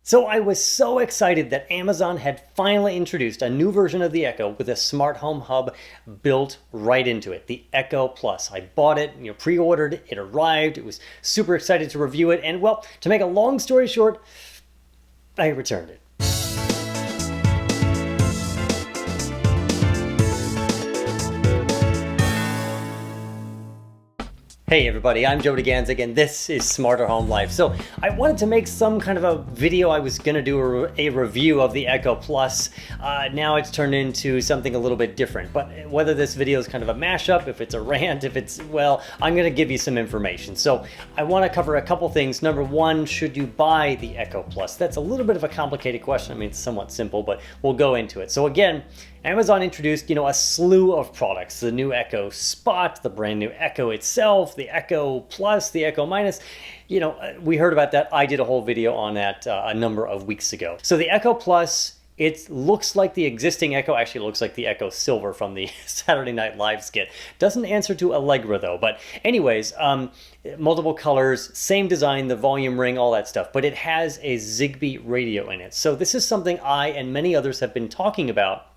So I was so excited that Amazon had finally introduced a new version of the Echo with a smart home hub built right into it, the Echo Plus. I bought it, pre-ordered, it arrived, it was super excited to review it, and well, to make a long story short, I returned it. Hey everybody, I'm Joe DeGanzik and this is Smarter Home Life. So I wanted to make some kind of a video. I was going to do a review of the Echo Plus. Now it's turned into something a little bit different. But whether this video is kind of a mashup, if it's a rant, if it's, well, I'm going to give you some information. So I want to cover a couple things. Number one, should you buy the Echo Plus? That's a little bit of a complicated question. I mean, it's somewhat simple, but we'll go into it. So again, Amazon introduced, a slew of products. The new Echo Spot, the brand new Echo itself, the Echo Plus, the Echo Minus. We heard about that. I did a whole video on that a number of weeks ago. So the Echo Plus, it looks like the existing Echo, actually looks like the Echo Silver from the Saturday Night Live skit. Doesn't answer to Allegra though, but anyways, multiple colors, same design, the volume ring, all that stuff, but it has a Zigbee radio in it. So this is something I and many others have been talking about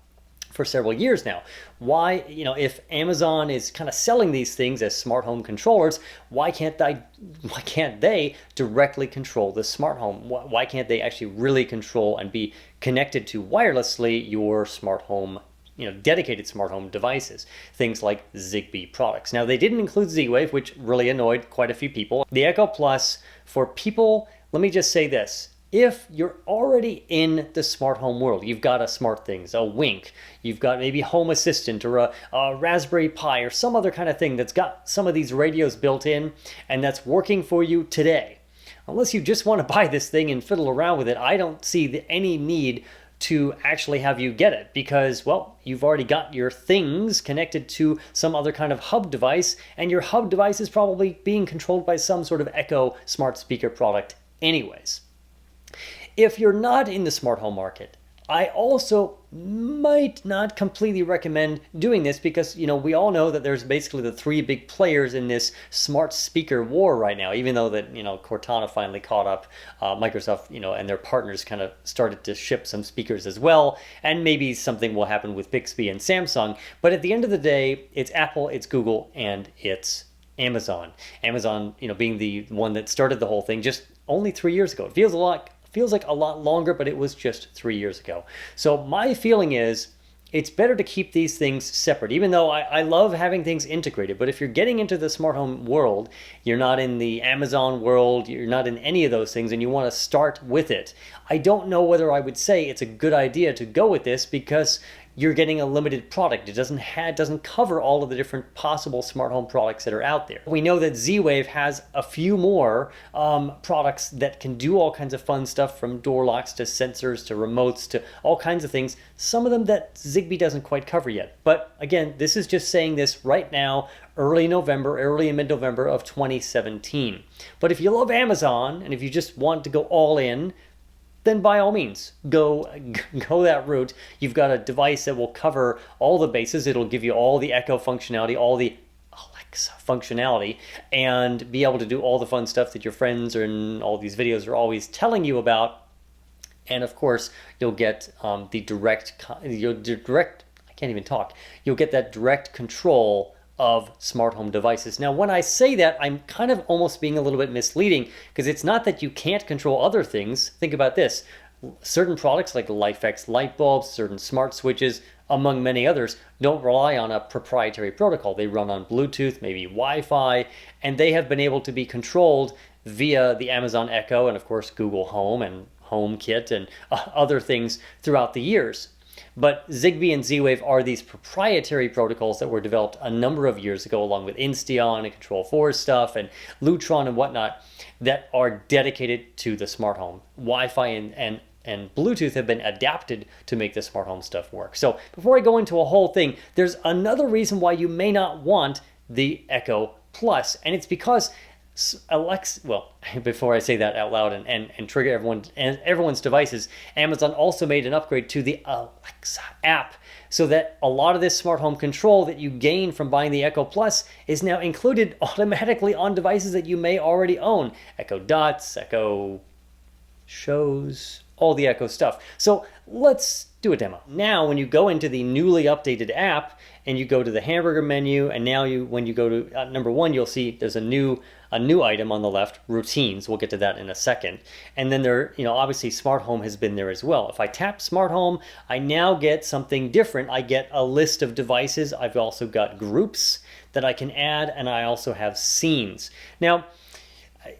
for several years now. Why, if Amazon is kind of selling these things as smart home controllers, why can't they directly control the smart home? Why can't they actually really control and be connected to wirelessly your smart home, dedicated smart home devices, things like Zigbee products. Now they didn't include Z-Wave, which really annoyed quite a few people. The Echo Plus, for people, let me just say this. If you're already in the smart home world, you've got a SmartThings, a Wink, you've got maybe Home Assistant or a Raspberry Pi or some other kind of thing that's got some of these radios built in and that's working for you today. Unless you just want to buy this thing and fiddle around with it, I don't see any need to actually have you get it because, well, you've already got your things connected to some other kind of hub device, and your hub device is probably being controlled by some sort of Echo smart speaker product anyways. If you're not in the smart home market, I also might not completely recommend doing this because, we all know that there's basically the three big players in this smart speaker war right now, even though that, Cortana finally caught up, Microsoft, and their partners kind of started to ship some speakers as well, and maybe something will happen with Bixby and Samsung. But at the end of the day, it's Apple, it's Google, and it's Amazon. Amazon, being the one that started the whole thing just only 3 years ago. It feels like a lot longer, but it was just 3 years ago. So my feeling is it's better to keep these things separate, even though I love having things integrated. But if you're getting into the smart home world, you're not in the Amazon world, you're not in any of those things, and you want to start with it, I don't know whether I would say it's a good idea to go with this because you're getting a limited product. It doesn't cover all of the different possible smart home products that are out there. We know that Z-Wave has a few more products that can do all kinds of fun stuff, from door locks to sensors to remotes to all kinds of things. Some of them that Zigbee doesn't quite cover yet. But again, this is just saying this right now, early and mid-November of 2017. But if you love Amazon and if you just want to go all in, then by all means, go that route. You've got a device that will cover all the bases. It'll give you all the Echo functionality, all the Alexa functionality, and be able to do all the fun stuff that your friends and all these videos are always telling you about. And of course, you'll get you'll get that direct control of smart home devices. Now, when I say that, I'm kind of almost being a little bit misleading because it's not that you can't control other things. Think about this. Certain products like LIFX light bulbs, certain smart switches, among many others, don't rely on a proprietary protocol. They run on Bluetooth, maybe Wi-Fi, and they have been able to be controlled via the Amazon Echo and, of course, Google Home and HomeKit and other things throughout the years. But Zigbee and Z-Wave are these proprietary protocols that were developed a number of years ago, along with Insteon and Control4 stuff and Lutron and whatnot, that are dedicated to the smart home. Wi-Fi and Bluetooth have been adapted to make the smart home stuff work. So before I go into a whole thing, there's another reason why you may not want the Echo Plus, and it's because before I say that out loud and trigger everyone's devices, Amazon also made an upgrade to the Alexa app so that a lot of this smart home control that you gain from buying the Echo Plus is now included automatically on devices that you may already own. Echo Dots, Echo shows all the Echo stuff. So let's do a demo. Now, when you go into the newly updated app and you go to the hamburger menu, and now when you go to number 1, you'll see there's a new item on the left, routines. We'll get to that in a second. And then there, obviously smart home has been there as well. If I tap smart home, I now get something different. I get a list of devices. I've also got groups that I can add, and I also have scenes. Now,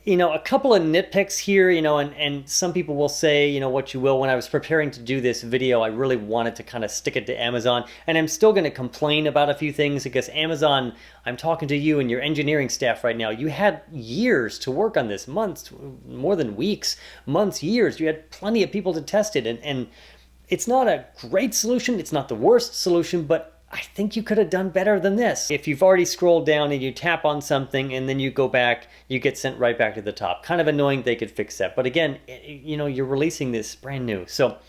a couple of nitpicks here, and some people will say, what you will. When I was preparing to do this video, I really wanted to kind of stick it to Amazon, and I'm still going to complain about a few things because Amazon, I'm talking to you and your engineering staff right now. You had years to work on this, months, more than weeks, months, years. You had plenty of people to test it, and it's not a great solution. It's not the worst solution, but I think you could have done better than this. If you've already scrolled down and you tap on something and then you go back, you get sent right back to the top. Kind of annoying. They could fix that. But again, you're releasing this brand new. So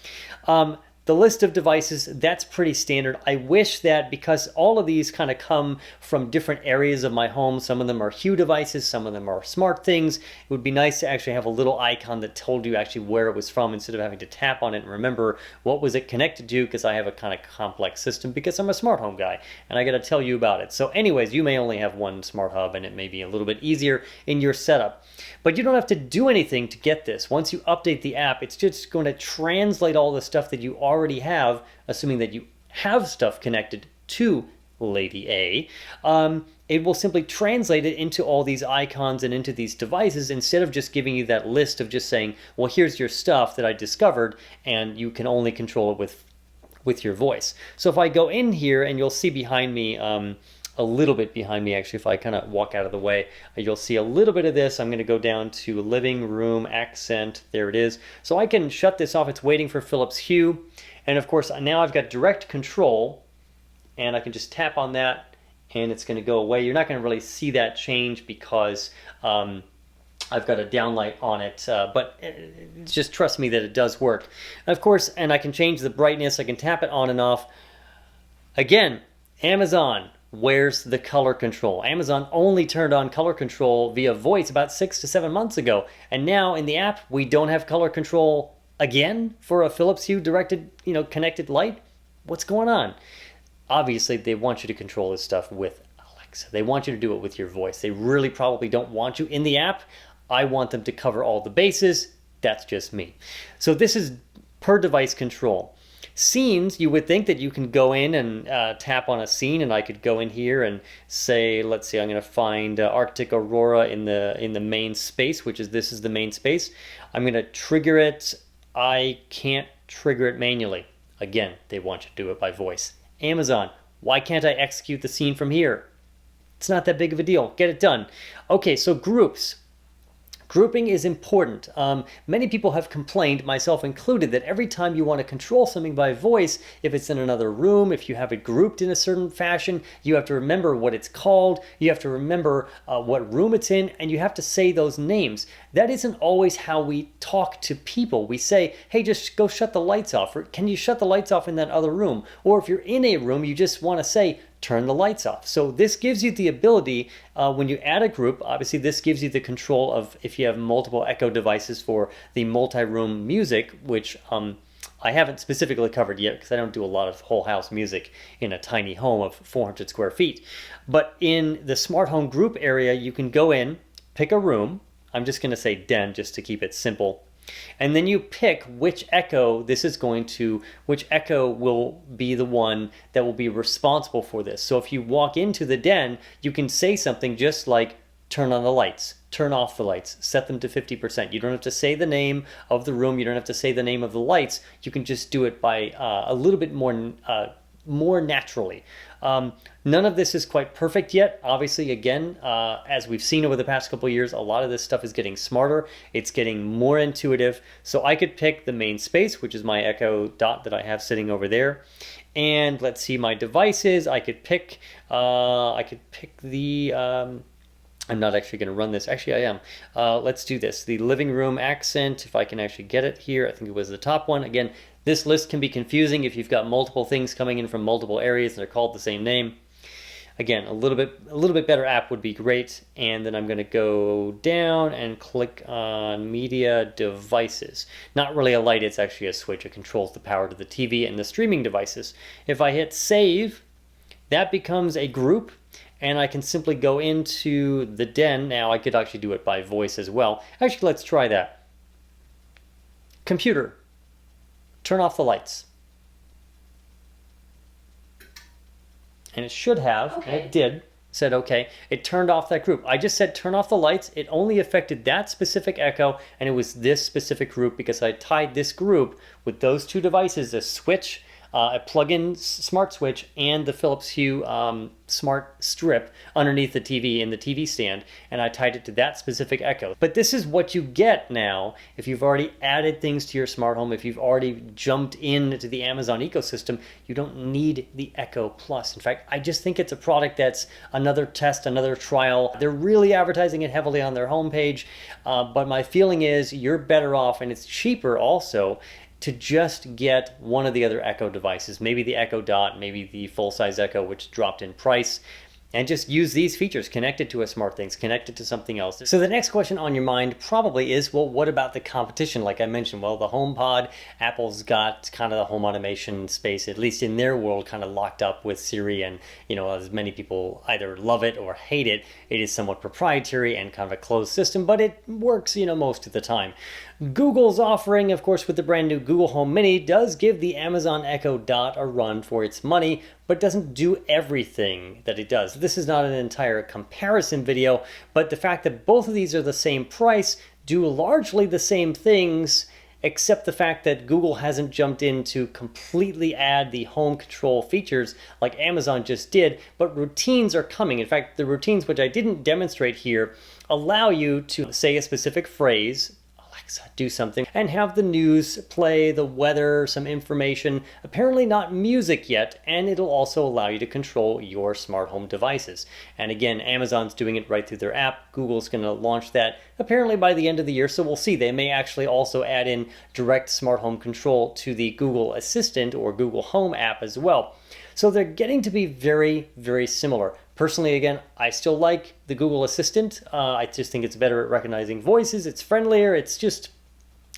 the list of devices, that's pretty standard. I wish that, because all of these kind of come from different areas of my home, some of them are Hue devices, some of them are smart things, it would be nice to actually have a little icon that told you actually where it was from instead of having to tap on it and remember what was it connected to, because I have a kind of complex system because I'm a smart home guy and I got to tell you about it. So anyways, you may only have one smart hub and it may be a little bit easier in your setup. But you don't have to do anything to get this. Once you update the app, it's just going to translate all the stuff that you already have, assuming that you have stuff connected to Lady A. It will simply translate it into all these icons and into these devices instead of just giving you that list of just saying, well, here's your stuff that I discovered, and you can only control it with your voice. So if I go in here, and you'll see behind me, a little bit behind me actually, if I kind of walk out of the way, you'll see a little bit of this. I'm going to go down to living room accent. There it is. So I can shut this off. It's waiting for Philips Hue. And of course, now I've got direct control, and I can just tap on that and it's going to go away. You're not going to really see that change because I've got a downlight on it, but just trust me that it does work. Of course, and I can change the brightness. I can tap it on and off. Again, Amazon, where's the color control? Amazon only turned on color control via voice about 6 to 7 months ago. And now in the app, we don't have color control again for a Philips Hue directed, connected light. What's going on? Obviously, they want you to control this stuff with Alexa. They want you to do it with your voice. They really probably don't want you in the app. I want them to cover all the bases. That's just me. So this is per device control. Scenes, you would think that you can go in and tap on a scene, and I could go in here and say, let's see, I'm going to find Arctic Aurora in the main space, which is, this is the main space. I'm going to trigger it. I can't trigger it manually. Again, they want you to do it by voice. Amazon, why can't I execute the scene from here? It's not that big of a deal. Get it done. Okay, so groups. Grouping is important. Many people have complained, myself included, that every time you want to control something by voice, if it's in another room, if you have it grouped in a certain fashion, you have to remember what it's called, you have to remember what room it's in, and you have to say those names. That isn't always how we talk to people. We say, hey, just go shut the lights off, or can you shut the lights off in that other room? Or if you're in a room, you just want to say, turn the lights off. So this gives you the ability, when you add a group, obviously this gives you the control of, if you have multiple Echo devices for the multi-room music, which I haven't specifically covered yet because I don't do a lot of whole house music in a tiny home of 400 square feet. But in the smart home group area, you can go in, pick a room. I'm just going to say den just to keep it simple. And then you pick which Echo which Echo will be the one that will be responsible for this. So if you walk into the den, you can say something just like, turn on the lights, turn off the lights, set them to 50%. You don't have to say the name of the room, you don't have to say the name of the lights, you can just do it by a little bit more naturally. None of this is quite perfect yet. Obviously, again, as we've seen over the past couple of years, a lot of this stuff is getting smarter. It's getting more intuitive. So I could pick the main space, which is my Echo Dot that I have sitting over there. And let's see my devices. I could pick the... I'm not actually going to run this. Actually, I am. Let's do this. The living room accent, if I can actually get it here. I think it was the top one. Again, this list can be confusing if you've got multiple things coming in from multiple areas and they're called the same name. Again, a little bit better app would be great. And then I'm going to go down and click on media devices. Not really a light, it's actually a switch. It controls the power to the TV and the streaming devices. If I hit save, that becomes a group, and I can simply go into the den. Now I could actually do it by voice as well. Actually, let's try that. Computer, turn off the lights. And it should have, and it did, said okay. It turned off that group. I just said turn off the lights. It only affected that specific Echo, and it was this specific group because I tied this group with those two devices, a switch, a plug-in smart switch, and the Philips Hue smart strip underneath the TV in the TV stand, and I tied it to that specific Echo. But this is what you get now if you've already added things to your smart home. If you've already jumped into the Amazon ecosystem, you don't need the Echo Plus. In fact, I just think it's a product that's another test, another trial. They're really advertising it heavily on their homepage, but my feeling is you're better off, and it's cheaper also, to just get one of the other Echo devices, maybe the Echo Dot, maybe the full-size Echo, which dropped in price, and just use these features, connect it to a SmartThings, connect it to something else. So the next question on your mind probably is, well, what about the competition? Like I mentioned, well, the HomePod, Apple's got kind of the home automation space, at least in their world, kind of locked up with Siri, and as many people either love it or hate it, it is somewhat proprietary and kind of a closed system, but it works, most of the time. Google's offering, of course, with the brand new Google Home Mini, does give the Amazon Echo Dot a run for its money, but doesn't do everything that it does. This is not an entire comparison video, but the fact that both of these are the same price, do largely the same things, except the fact that Google hasn't jumped in to completely add the home control features like Amazon just did, but routines are coming. In fact, the routines, which I didn't demonstrate here, allow you to say a specific phrase, Alexa, do something, and have the news play, the weather, some information, apparently not music yet, and it'll also allow you to control your smart home devices. And again, Amazon's doing it right through their app. Google's going to launch that apparently by the end of the year, so we'll see. They may actually also add in direct smart home control to the Google Assistant or Google Home app as well. So they're getting to be very, very similar. Personally, again, I still like the Google Assistant. I just think it's better at recognizing voices. It's friendlier. It's just,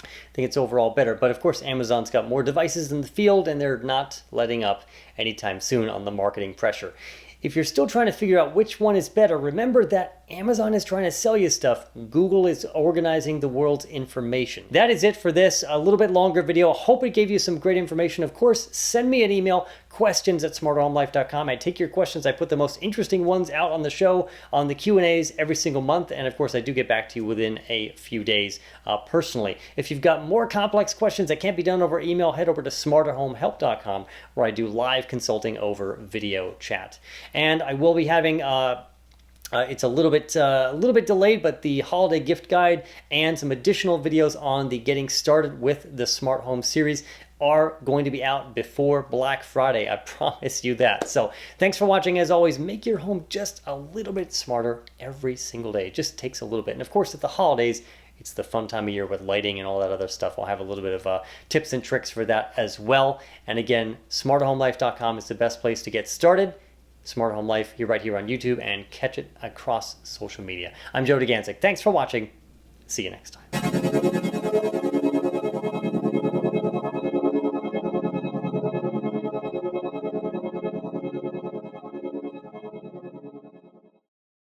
I think it's overall better. But of course, Amazon's got more devices in the field, and they're not letting up anytime soon on the marketing pressure. If you're still trying to figure out which one is better, remember that Amazon is trying to sell you stuff. Google is organizing the world's information. That is it for this, a little bit longer video. I hope it gave you some great information. Of course, send me an email, questions@smarterhomelife.com. I take your questions. I put the most interesting ones out on the show, on the Q&As every single month. And of course, I do get back to you within a few days personally. If you've got more complex questions that can't be done over email, head over to smarterhomehelp.com, where I do live consulting over video chat. And I will be having it's a little bit delayed, but the holiday gift guide and some additional videos on the getting started with the smart home series are going to be out before Black Friday. I promise you that. So thanks for watching. As always, make your home just a little bit smarter every single day. It just takes a little bit. And of course, at the holidays, it's the fun time of year with lighting and all that other stuff. I'll have a little bit of tips and tricks for that as well. And again, smarterhomelife.com is the best place to get started. Smarter Home Life, you're right here on YouTube, and catch it across social media. I'm Joe DeGanzik. Thanks for watching. See you next time.